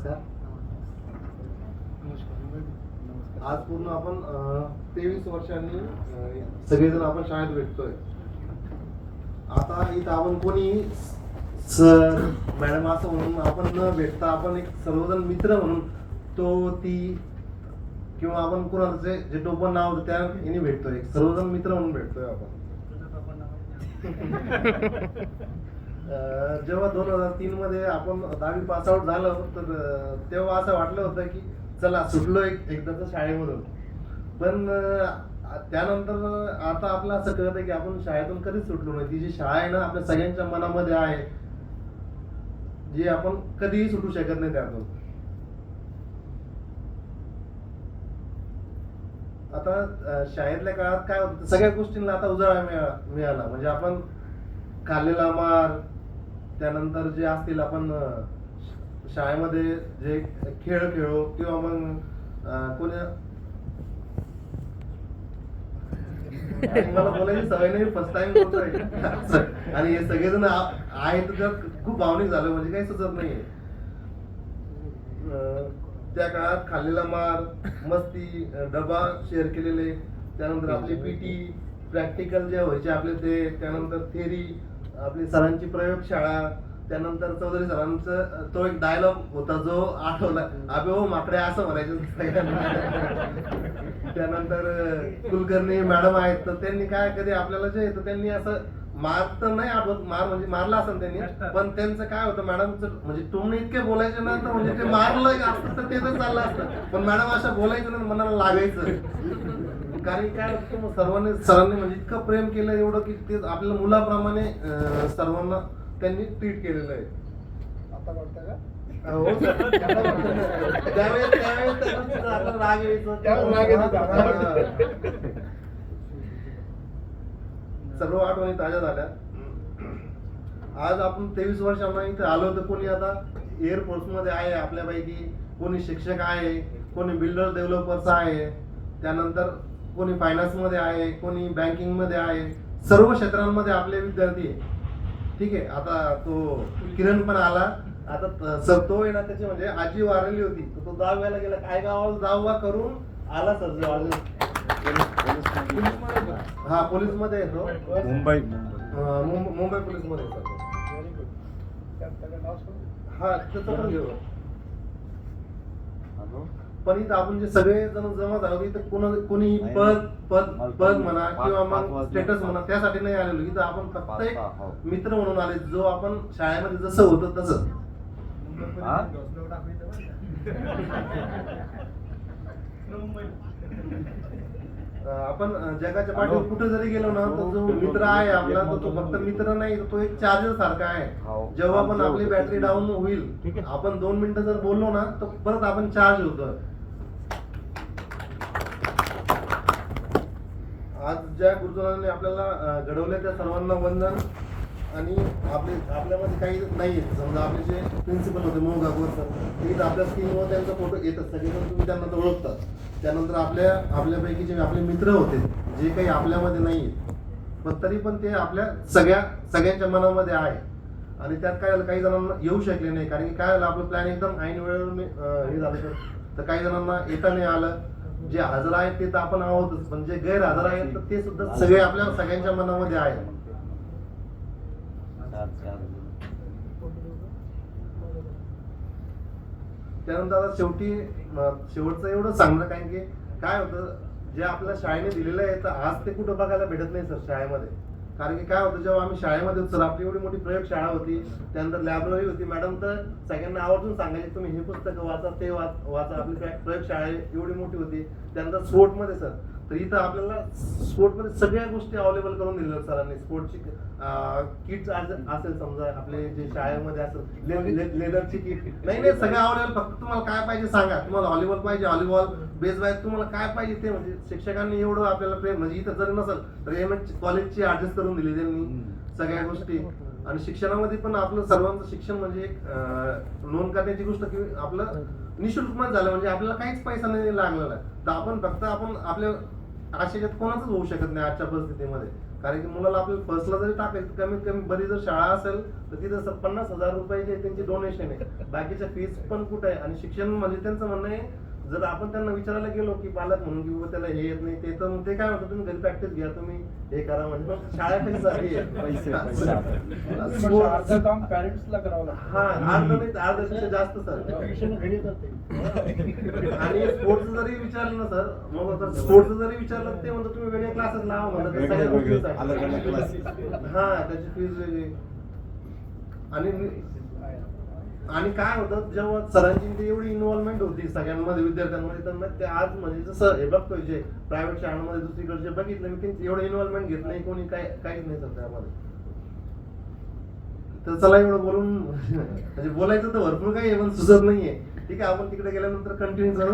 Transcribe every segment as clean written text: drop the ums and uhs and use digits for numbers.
नमस्कार. आज पूर्ण आपण 23 वर्षांनी सगळेजण आपण शाळेत भेटतोय. आता इथं आपण कोणी सर मॅडम असं म्हणून आपण न भेटता आपण एक सर्वजण मित्र म्हणून तो ती किंवा आपण कोणाचे जे टोपण नाव होतं त्या याने भेटतोय, सर्वजण मित्र म्हणून भेटतोय आपण. जेव्हा 2003 मध्ये आपण 10वी पास आउट झालो तर तेव्हा असं वाटलं होतं की चला सुटलो एकदाच शाळेमधून. पण त्यानंतर आता आपलं असं कळतं की आपण शाळेतून कधीच सुटलो नाही. ती जी शाळा आहे ना आपल्या सगळ्यांच्या मनामध्ये आहे, जी आपण कधीही सुटू शकत नाही त्यातून. आता शाळेतल्या काळात काय होतं, सगळ्या गोष्टींना आता उजाळा मिळाला. म्हणजे आपण खाल्लेला मार, त्यानंतर जे असतील आपण शाळेमध्ये जे खेळ खेळू किंवा मग कोणी मला बोलायची सवय नाही, फर्स्ट टाइम बोलतोय आणि हे सगळेजण आहेत त्यात खूप भावनिक झालं, म्हणजे काही सुचत नाहीये. त्या काळात खाल्लेला मार, मस्ती, डबा शेअर केलेले, त्यानंतर आपली पीटी, प्रॅक्टिकल जे व्हायचे आपले ते, त्यानंतर थेरी, आपली सरांची प्रयोगशाळा, त्यानंतर चौधरी सरांचं तो एक डायलॉग होता जो आठवला, अबे हो माकडे असं म्हणायचं. त्यानंतर कुलकर्णी मॅडम आहेत तर त्यांनी काय कधी आपल्याला जे येतं त्यांनी असं मार तर नाही आठवत, मार म्हणजे मारला असेल त्यांनी, पण त्यांचं काय होतं मॅडमचं म्हणजे तुम्ही इतके बोलायचे ना तर म्हणजे ते मारलं असतं तर ते तर चाललं असतं, पण मॅडम असं बोलायचं ना मनाला लागायचं. कारण काय सर्वांनी सरांनी म्हणजे इतकं प्रेम केलं एवढं की ते आपल्या मुलाप्रमाणे सर्वांना त्यांनी ट्रीट केलेलं आहे. आता वाटतं का? हो त्यावेळेस त्यावेळेस राग यायचा, सर्व आठवणी ताज्या झाल्या. आज आपण 23 वर्षांना इथे आलो तर कोणी आता एअरफोर्स मध्ये आहे आपल्यापैकी, कोणी शिक्षक आहे, कोणी बिल्डर डेव्हलपर्स आहे, त्यानंतर कोणी फायनान्स मध्ये आहे, कोणी बँकिंग मध्ये आहे. सर्व क्षेत्रांमध्ये आपले विद्यार्थी आहे. ठीक आहे. आता तो किरण पण आला. आता सर तो आहे ना त्याची म्हणजे आजी वारली होती तर तो दहाव्याला गेला, काय गावाला दहावा करून आला सर. हा पोलीस मध्ये येतो, मुंबई पोलीस मध्ये येतो. हा त्याचं पण घेऊ. पण इथं आपण जे सगळे जण जमा झालो इथं कोणी पद म्हणा किंवा मग स्टेटस म्हणा त्यासाठी नाही आलेलो. इथं आपण फक्त एक मित्र म्हणून आले, जो आपण शाळेमध्ये जसं होतं तसं. आपण जगाच्या पाठीवर कुठे जरी गेलो ना तर जो मित्र आहे आपला तो फक्त मित्र नाही, तो एक चार्जर सारखा आहे. जेव्हा पण आपली बॅटरी डाऊन होईल, आपण 2 मिनिटं जर बोललो ना तर परत आपण चार्ज होतो. आज ज्या गुरुजनांनी आपल्याला घडवले त्या सर्वांना वंदन. आणि आपल्यामध्ये काही नाही, समजा आपले जे प्रिन्सिपल होते मोगापूर सर, इथं आपल्या स्क्रीनवर त्यांचा फोटो येतात, सगळेजण तुम्ही त्यांना तर ओळखतात. त्यानंतर आपल्यापैकी जे आपले मित्र होते जे काही आपल्यामध्ये नाही, पण तरी पण ते आपल्या सगळ्यांच्या मनामध्ये आहे. आणि त्यात काय झालं, काही जणांना येऊ शकले नाही, कारण की काय झालं आपलं प्लॅन एकदम ऐन वेळेवर हे झालं तर काही जणांना येता नाही आलं. जे हजर आहेत ते तर आपण आहोतच, पण जे गैरहजर आहेत तर ते सुद्धा सगळे आपल्या सगळ्यांच्या मनामध्ये आहे. त्यानंतर आता शेवटचं एवढं सांगणं, कारण की काय होतं जे आपल्या शाळेने दिलेलं आहे तर आज ते कुठं बघायला भेटत नाही सर शाळेमध्ये. कारण की काय होतं जेव्हा आम्ही शाळेमध्ये होतो सर, आपली एवढी मोठी प्रयोगशाळा होती, त्यानंतर लायब्ररी होती. मॅडम तर सगळ्यांना आवर्जून सांगायचे तुम्ही हे पुस्तकं वाचा, ते वाचा. आपली प्रयोगशाळा एवढी मोठी होती. त्यानंतर स्पोर्ट मध्ये सर, तर इथं आपल्याला स्पोर्ट मध्ये सगळ्या गोष्टी अवेलेबल करून दिलेल्या सरांनी. स्पोर्टची किट असेल समजा आपले जे शाळेमध्ये असेल, लेदरची किट नाही सगळं अवेलेबल. फक्त तुम्हाला काय पाहिजे सांगा, तुम्हाला व्हॉलीबॉल पाहिजे व्हॉलीबॉल, बेसबॉल, तुम्हाला काय पाहिजे ते. म्हणजे शिक्षकांनी एवढं आपल्याला प्रेम, म्हणजे इथं जरी नसेल तर एमएच कॉलेजची ऍडजस्ट करून दिली त्यांनी सगळ्या गोष्टी. आणि शिक्षणामध्ये पण आपलं सर्वांचं शिक्षण म्हणजे एक नोंद करण्याची गोष्ट की आपलं निशुल्क मध्ये झालं, म्हणजे आपल्याला काहीच पैसा नाही लागलेला. तर आपण फक्त आपल्या आशेच्यात कोणाचंच होऊ शकत नाही आजच्या परिस्थितीमध्ये. कारण की मुलाला आपल्याला फर्स्टला जरी टाकायचं कमीत कमी बरी जर शाळा असेल तर तिथं 50,000 रुपयाची त्यांची डोनेशन आहे, बाकीच्या फीस पण कुठे आहे. आणि शिक्षण म्हणजे त्यांचं म्हणणं आहे, जर आपण त्यांना विचारायला गेलो की पालक म्हणून की बाबा त्याला हे येत नाही ते, तर मग ते काय म्हणतात तुम्ही घरी प्रॅक्टिस घ्या, तुम्ही हे करा, म्हणजे मग शाळा कशी झाली अर्ध काम पॅरेंट्सला करावं लागतं. हा अर्ध नाही अर्ध्यापेक्षा जास्त सर. ट्युशन घरी येतात ते. आणि स्पोर्ट्स जरी विचारलं ना सर, मग स्पोर्ट्स जरी विचारलं ते म्हणतात तुम्ही वेगळे क्लासेस लावा म्हणतात ते सगळ्या गोष्टींसाठी. हा त्याची फीज वेगळी. आणि काय होतं जेव्हा सरांची ते एवढी इन्व्हॉल्वमेंट होती सगळ्यांमध्ये विद्यार्थ्यांमध्ये, तर मग ते आज म्हणजे जसं हे बघतोय जे प्रायव्हेट शाळांमध्ये दुसरीकडे जे बघितलं मी त्यांची एवढं इन्व्हॉल्वमेंट घेत नाही कोणी, काहीच नाही सर त्यामध्ये. तर चला एवढं बोलून म्हणजे बोलायचं तर भरपूर काही आहे पण सुचत नाहीये. ठीक आहे, आपण तिकडे गेल्यानंतर कंटिन्यू करू.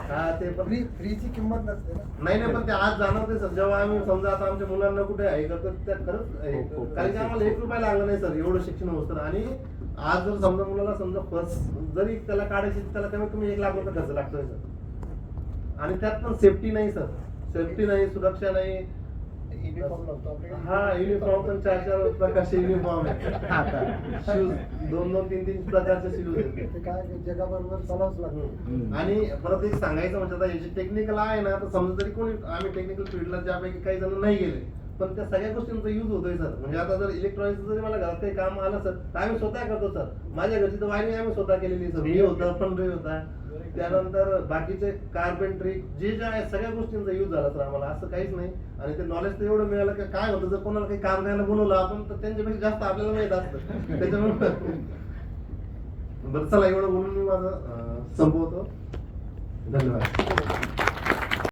हा ते पण फ्रीची किंमत नसते ना. नाही पण ते आज जाणवते सर. जेव्हा आम्ही समजा आता आमच्या मुलांना कुठे आहे करतो त्या खरंच आहे. कारण की आम्हाला 1 रुपया लागला नाही सर एवढं शिक्षण होतं. आणि आज जर समजा मुलाला समजा फर्स्ट जरी त्याला काढायची त्याला कमीत कमी 1 लाख रुपये खर्च लागतोय सर. आणि त्यात पण सेफ्टी नाही सर, सेफ्टी नाही, सुरक्षा नाही. युनिफॉर्म नव्हतं आपल्याकडे. हा युनिफॉर्म पण 4 प्रकारचे युनिफॉर्म आहेत. शूज 2-3 प्रकारचे शूज आहेत. ते काय जगाबरोबर चालावंच लागतं. आणि परत एक सांगायचं म्हणजे आता याची टेक्निकल आहे ना, तर समजा तरी कोणी आम्ही टेक्निकल फील्डला ज्यापैकी काही जण नाही गेले पण त्या सगळ्या गोष्टींचा युज होतोय सर. म्हणजे आता जर इलेक्ट्रॉनिक्स जरी मला घरात काही काम आलं सर तर आम्ही स्वतः करतो सर. माझ्या घरची तर वायरिंग आम्ही स्वतः केलेली सर. मी होतं, पंढरी होता, त्यानंतर बाकीचे कार्पेंट्री जे आहे सगळ्या गोष्टींचा युज झाला सर आम्हाला. असं काहीच नाही. आणि ते नॉलेज तर एवढं मिळालं की काय होतं जर कोणाला काही काम करायला बोलवलं आपण तर त्यांच्यापेक्षा जास्त आपल्याला माहित असतं. त्याच्यामुळे बरं चला एवढं बोलून मी माझं संपवतो. धन्यवाद.